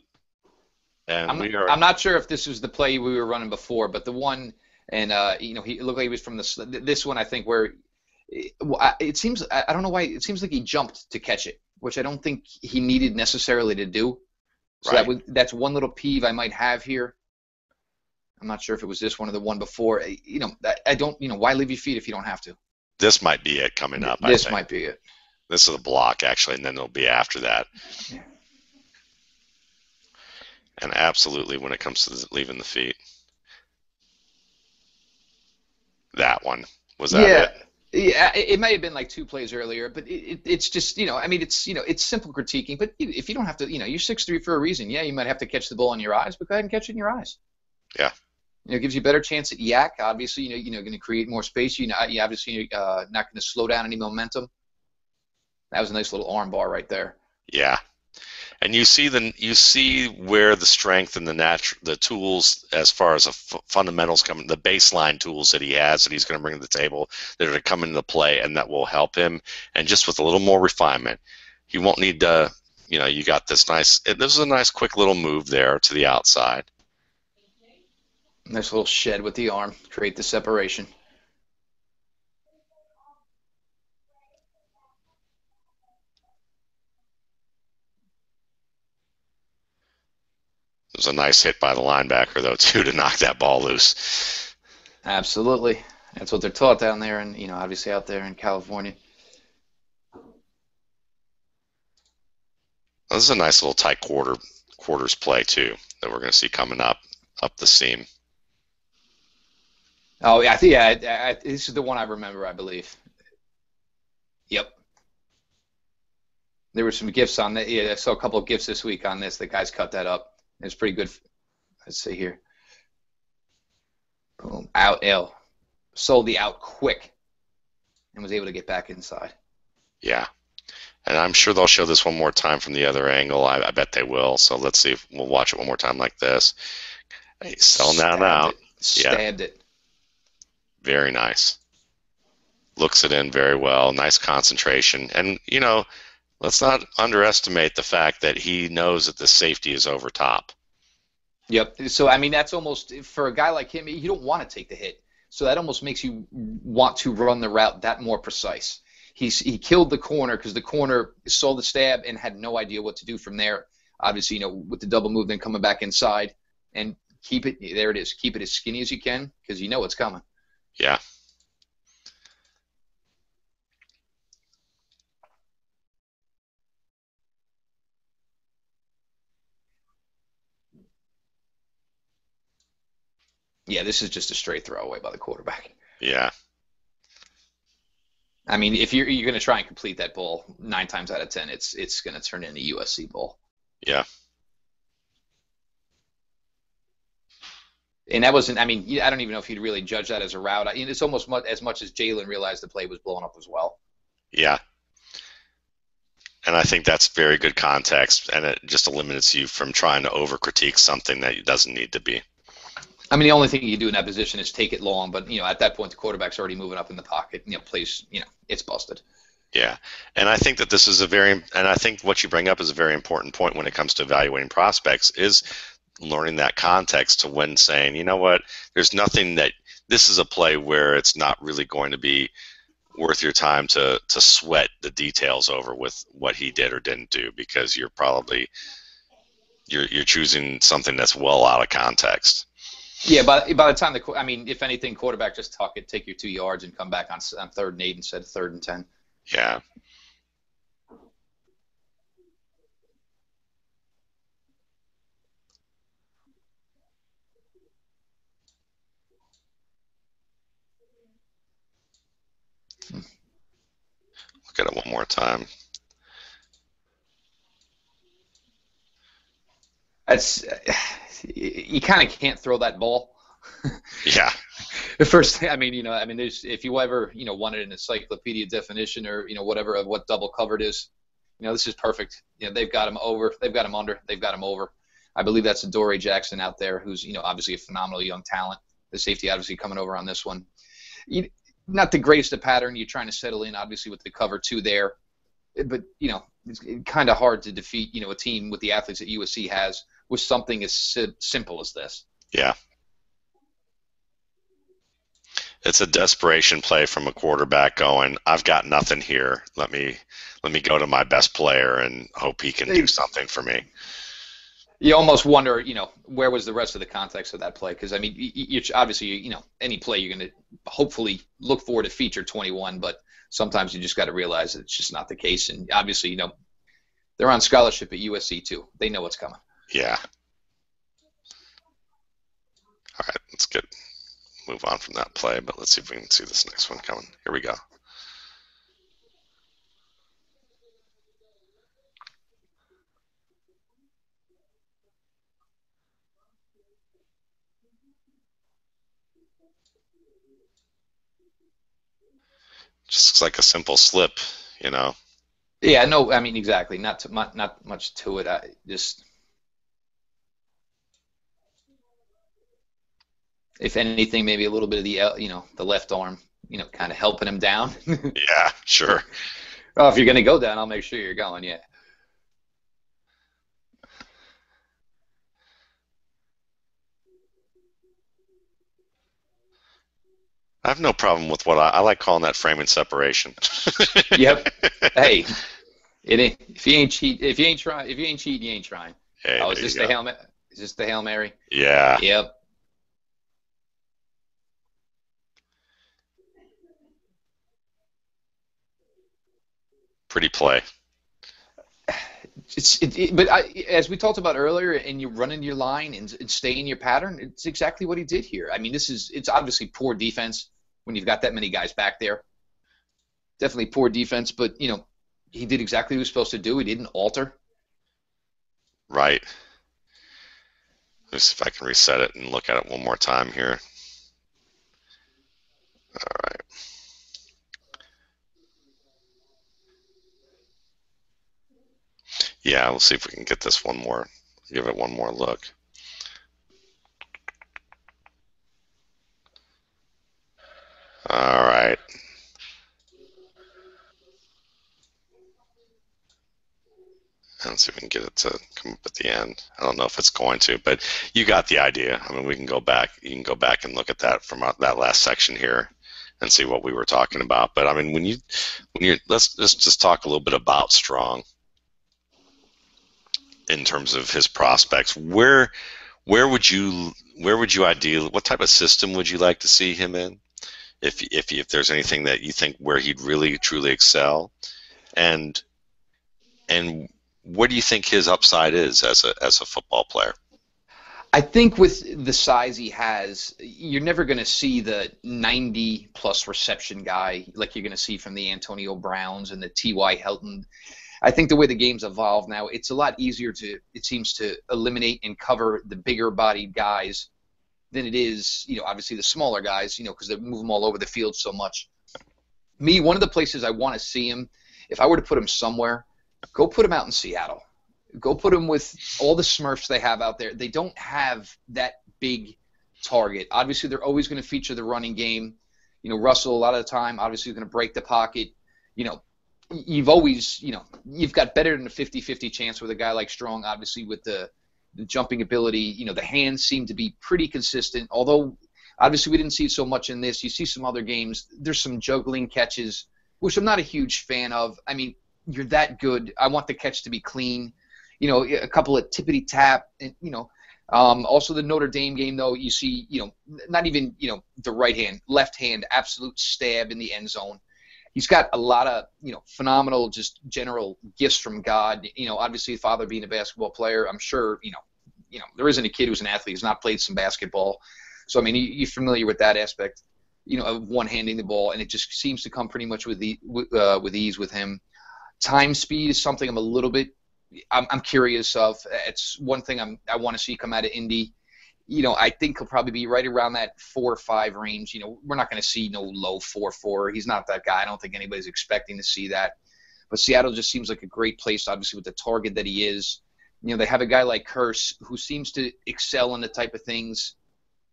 And I'm not sure if this was the play we were running before, but the one, and you know, he looked like he was from this one, I think, where it seems, I don't know why, it seems like he jumped to catch it, which I don't think he needed necessarily to do. So right. That's one little peeve I might have here. I'm not sure if it was this one or the one before. You know, I don't, you know, why leave your feet if you don't have to? This might be it coming up. This might be it. This is a block, actually, and then it'll be after that. Yeah. And absolutely, when it comes to leaving the feet, that one was that it? Yeah, it may have been like 2 plays earlier, but it's just, you know, I mean, it's, you know, it's simple critiquing. But if you don't have to, you know, you're 6'3" for a reason. Yeah, you might have to catch the ball in your eyes, but go ahead and catch it in your eyes. Yeah. You know, it gives you a better chance at yak. Obviously, you know, going to create more space. You obviously not going to slow down any momentum. That was a nice little arm bar right there. Yeah. And you see where the strength and the tools, as far as fundamentals come, the baseline tools that he has that he's going to bring to the table that are going to come into play, and that will help him. And just with a little more refinement, he won't need to. You know, you got this nice. This is a nice, quick little move there to the outside. Nice little shed with the arm, create the separation. It was a nice hit by the linebacker, though, too, to knock that ball loose. Absolutely. That's what they're taught down there, and, you know, obviously out there in California. This is a nice little tight quarters play, too, that we're going to see coming up the seam. Oh, yeah, I think, yeah, this is the one I remember, I believe. Yep. There were some gifs on that. Yeah, I saw a couple of gifs this week on this. The guys cut that up. It's pretty good. Let's see here. Boom. Out L. Sold the out quick and was able to get back inside. Yeah. And I'm sure they'll show this one more time from the other angle. I bet they will. So let's see if we'll watch it one more time like this. Hey, selling that out. Stabbed it. Very nice. Looks it in very well. Nice concentration. And, you know, let's not underestimate the fact that he knows that the safety is over top. Yep. So, I mean, that's almost, for a guy like him, you don't want to take the hit. So that almost makes you want to run the route that more precise. He killed the corner because the corner saw the stab and had no idea what to do from there. Obviously, you know, with the double move, then coming back inside and keep it, there it is. Keep it as skinny as you can because you know it's coming. Yeah. Yeah, this is just a straight throwaway by the quarterback. Yeah, I mean, if you're going to try and complete that ball 9 times out of 10, it's going to turn into USC ball. yeah. And that wasn't. I mean, I don't even know if you'd really judge that as a route. It's almost as much as Jaelen realized the play was blowing up as well. Yeah. And I think that's very good context, and it just eliminates you from trying to over critique something that doesn't need to be. I mean, the only thing you do in that position is take it long, but at that point the quarterback's already moving up in the pocket. Plays, it's busted. Yeah. And I think that this is and I think what you bring up is a very important point when it comes to evaluating prospects is learning that context to when saying, you know what, there's nothing that this is a play where it's not really going to be worth your time to sweat the details over with what he did or didn't do, because you're probably you're choosing something that's well out of context. Yeah, by the time if anything, quarterback just take your 2 yards and come back on 3rd and 8 instead of 3rd and 10. Yeah. Look at it one more time. That's you kind of can't throw that ball. Yeah. The first thing, there's if you ever wanted an encyclopedia definition or whatever of what double covered is, this is perfect. They've got him over, they've got him under, they've got him over. I believe that's Adoree Jackson out there, who's obviously a phenomenal young talent. The safety obviously coming over on this one. Not the greatest of pattern. You're trying to settle in obviously with the cover 2 there, but it's kind of hard to defeat a team with the athletes that USC has with something as simple as this. Yeah. It's a desperation play from a quarterback going, I've got nothing here. Let me go to my best player and hope he can do something for me. You almost wonder, where was the rest of the context of that play? Because you obviously, any play you're going to hopefully look for to feature 21, but sometimes you just got to realize that it's just not the case. And obviously, they're on scholarship at USC too. They know what's coming. Yeah. All right, let's move on from that play, but let's see if we can see this next one coming. Here we go. Just looks like a simple slip, Yeah, no, exactly. Not much to it. I just, if anything, maybe a little bit of the left arm, kind of helping him down. Yeah, sure. Oh, if you're going to go down, I'll make sure you're going. Yeah. I have no problem with what I like calling that framing separation. Yep. Hey, if you ain't cheating, you ain't trying. Hey, oh, is this the Hail Mary? Is this the Hail Mary? Yeah. Yep. Pretty play. But as we talked about earlier, and you're running your line and stay in your pattern, it's exactly what he did here. It's obviously poor defense when you've got that many guys back there. Definitely poor defense, but he did exactly what he was supposed to do. He didn't alter. Right. Let's see if I can reset it and look at it one more time here. All right. Yeah, we'll see if we can get this give it one more look. All right. Let's see if we can get it to come up at the end. I don't know if it's going to, but you got the idea. We can go back. You can go back and look at that from that last section here and see what we were talking about. But let's just talk a little bit about Strong in terms of his prospects. Where would you ideally, what type of system would you like to see him in? If there's anything that you think where he'd really truly excel, and what do you think his upside is as a football player? I think with the size he has, you're never going to see the 90-plus reception guy like you're going to see from the Antonio Browns and the T.Y. Hilton. I think the way the game's evolved now, it's a lot easier it seems, to eliminate and cover the bigger-bodied guys than it is, obviously the smaller guys, because they move them all over the field so much. One of the places I want to see him, if I were to put him somewhere, go put him out in Seattle. Go put him with all the Smurfs they have out there. They don't have that big target. Obviously, they're always going to feature the running game. Russell, a lot of the time, obviously, is going to break the pocket. You've always, you've got better than a 50-50 chance with a guy like Strong, obviously, with the jumping ability. The hands seem to be pretty consistent, although obviously we didn't see it so much in this. You see some other games. There's some juggling catches, which I'm not a huge fan of. I mean, you're that good. I want the catch to be clean. A couple of tippity tap, and also the Notre Dame game, though, you see, not even, the right hand, left hand, absolute stab in the end zone. He's got a lot of, phenomenal, just general gifts from God. Obviously, father being a basketball player, I'm sure, there isn't a kid who's an athlete who's not played some basketball. So, I mean, you're familiar with that aspect, of one-handing the ball, and it just seems to come pretty much with ease with him. Time speed is something I'm a little bit, I'm curious of. It's one thing I want to see come out of Indy. I think he'll probably be right around that 4 or 5 range. We're not going to see no low 4.4. He's not that guy. I don't think anybody's expecting to see that. But Seattle just seems like a great place, obviously, with the target that he is. They have a guy like Hurst who seems to excel in the type of things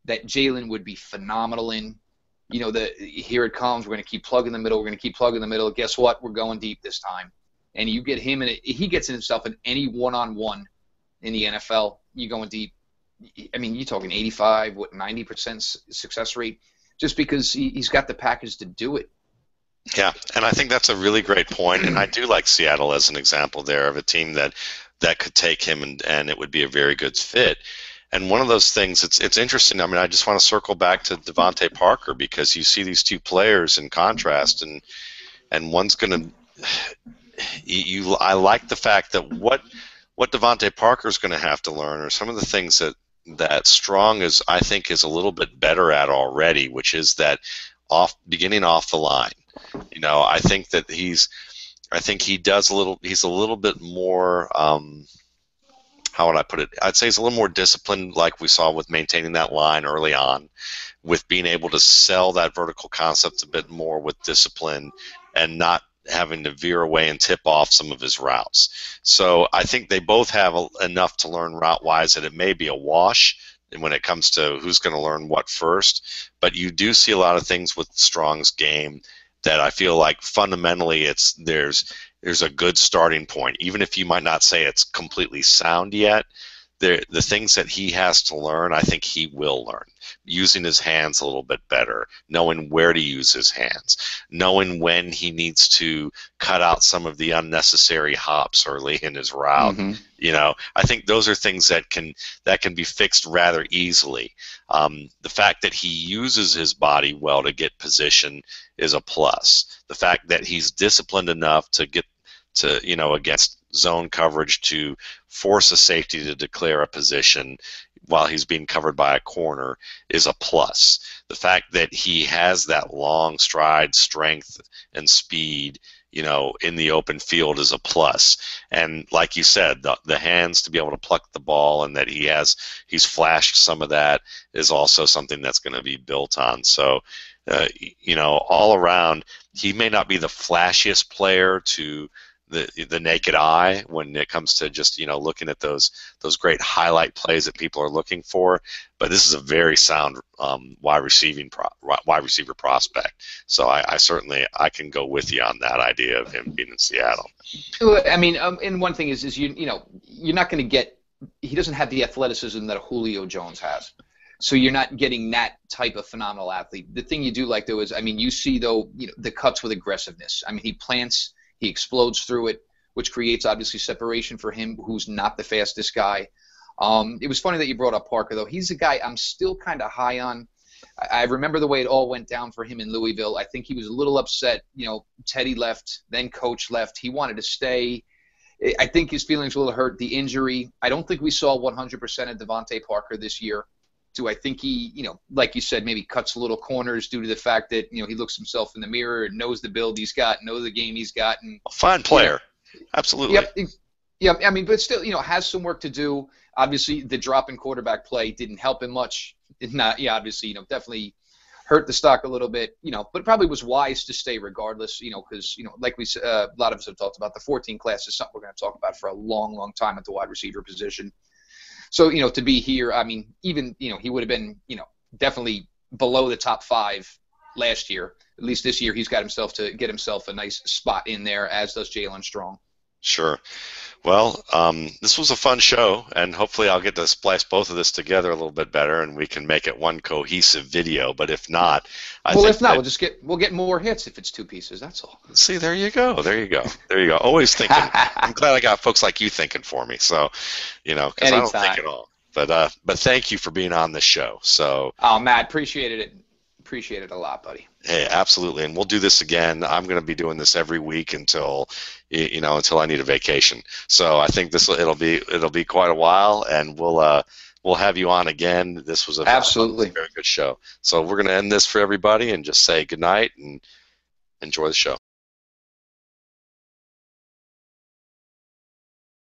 that Jaelen would be phenomenal in. Here it comes. We're going to keep plugging the middle. We're going to keep plugging the middle. Guess what? We're going deep this time. And you get him, and he gets himself in any one-on-one in the NFL. You going deep. I mean, you're talking 85, 90% success rate, just because he's got the package to do it. Yeah, and I think that's a really great point, and I do like Seattle as an example there of a team that could take him, and it would be a very good fit. And one of those things, it's interesting. I mean, I just want to circle back to Devontae Parker, because you see these two players in contrast, and one's going to I like the fact that what Devontae Parker is going to have to learn are some of the things that Strong I think is a little bit better at already, which is that beginning off the line. I think that he's a little bit more, how would I put it? I'd say he's a little more disciplined, like we saw with maintaining that line early on, with being able to sell that vertical concept a bit more with discipline and not having to veer away and tip off some of his routes. So I think they both have enough to learn route-wise that it may be a wash when it comes to who's going to learn what first. But you do see a lot of things with Strong's game that I feel like fundamentally there's a good starting point. Even if you might not say it's completely sound yet, the things that he has to learn, I think he will learn. Using his hands a little bit better, knowing where to use his hands, knowing when he needs to cut out some of the unnecessary hops early in his route. Mm-hmm. I think those are things that can be fixed rather easily. The fact that he uses his body well to get position is a plus. The fact that he's disciplined enough to get to, against zone coverage to force a safety to declare a position while he's being covered by a corner is a plus. The fact that he has that long stride, strength, and speed, in the open field is a plus. And like you said, the hands to be able to pluck the ball, and that he's flashed some of that, is also something that's going to be built on. So, all around, he may not be the flashiest player to the naked eye when it comes to just looking at those great highlight plays that people are looking for, but this is a very sound wide receiver prospect. So I certainly can go with you on that idea of him being in Seattle. I mean, and one thing is you're not going to get, he doesn't have the athleticism that a Julio Jones has. So you're not getting that type of phenomenal athlete. The thing you do like, though, is, I mean, you see, though, the cuts with aggressiveness. I mean, he plants. He explodes through it, which creates obviously separation for him, who's not the fastest guy. It was funny that you brought up Parker, though. He's a guy I'm still kind of high on. I remember the way it all went down for him in Louisville. I think he was a little upset. Teddy left, then Coach left. He wanted to stay. I think his feelings will hurt. The injury, I don't think we saw 100% of Devontae Parker this year. Do I think he, like you said, maybe cuts little corners due to the fact that, he looks himself in the mirror and knows the build he's got, knows the game he's got. And, A fine player. Absolutely. Yep. Yep. I mean, but still, has some work to do. Obviously, the drop in quarterback play didn't help him much. Obviously, definitely hurt the stock a little bit, but probably was wise to stay regardless, because, like a lot of us have talked about, the 14 class is something we're going to talk about for a long, long time at the wide receiver position. So, to be here, I mean, even, he would have been, definitely below the top 5 last year. At least this year, he's got himself to get himself a nice spot in there, as does Jaelen Strong. Sure. Well, this was a fun show, and hopefully I'll get to splice both of this together a little bit better, and we can make it one cohesive video. But if not, we'll get more hits if it's 2 pieces. That's all. See, there you go. Always thinking. I'm glad I got folks like you thinking for me. So, because I don't think at all. But thank you for being on the show. So. Oh, Matt, appreciated it. Appreciate it a lot, buddy. Hey, absolutely, and we'll do this again. I'm going to be doing this every week until I need a vacation. So I think it'll be quite a while, and we'll have you on again. This was absolutely very good show. So we're going to end this for everybody and just say good night and enjoy the show.